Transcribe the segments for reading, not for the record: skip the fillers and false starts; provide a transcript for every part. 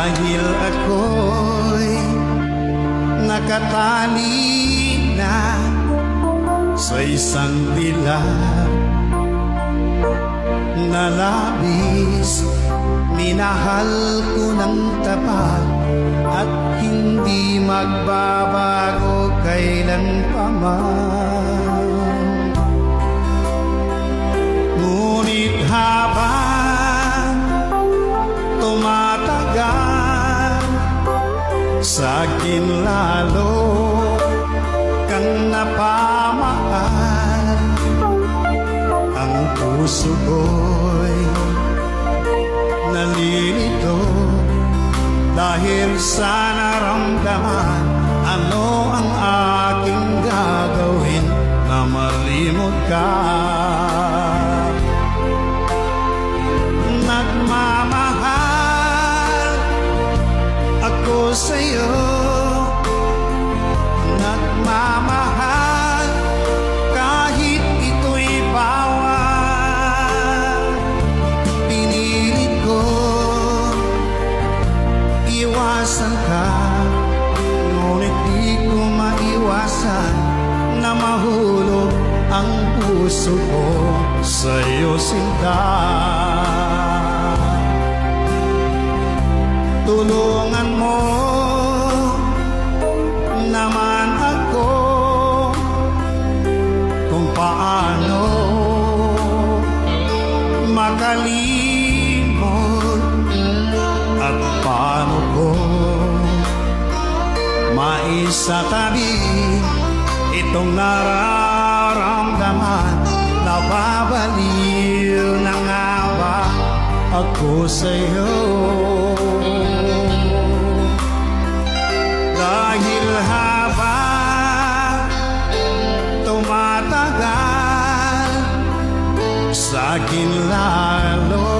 Dahil ako'y nakatali na sa isang dilag na labis, minahal ko ng tapat at hindi magbabago kailanpaman. Ngunit habang tumatagal, sa'kin lalo kang napamahal. Ang puso ko'y nalilito dahil sa naramdaman. Ano ang aking gagawin na malimot ka? Nagmamahal ako sa'yo, nagmamahal kahit ito'y bawal. Pinilit ko iwasan ka, ngunit di ko maiwasan na mahulog ang puso ko sa'yo, sinta. Tulungan mo naman ako kung paano makalimot at paano ko maisatabi itong nararamdaman. Nababaliw na nga ba ako sa'yo? Dahil habang tumatagal, sa'kin lalo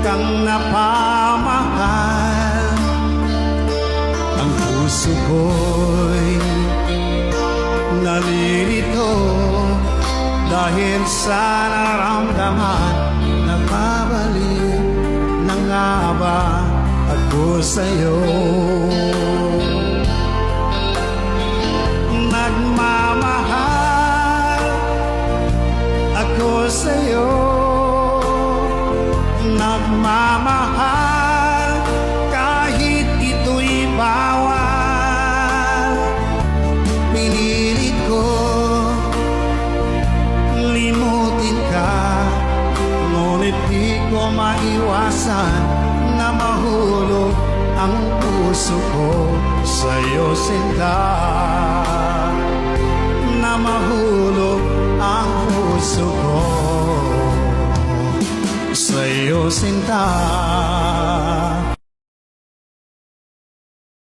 kang napamahal. Ang puso ko'y nalilito dahil sa naramdaman. Nababaliw na nga ba ako sa'yo? Nagmamahal ako sa'yo, nagmamahal kahit ito'y bawal. Pinilit ko limutin ka, ngunit di ko maiwasan na mahulog ang puso ko sa'yo, sinta. Na mahulog ang puso ko sa'yo, sinta.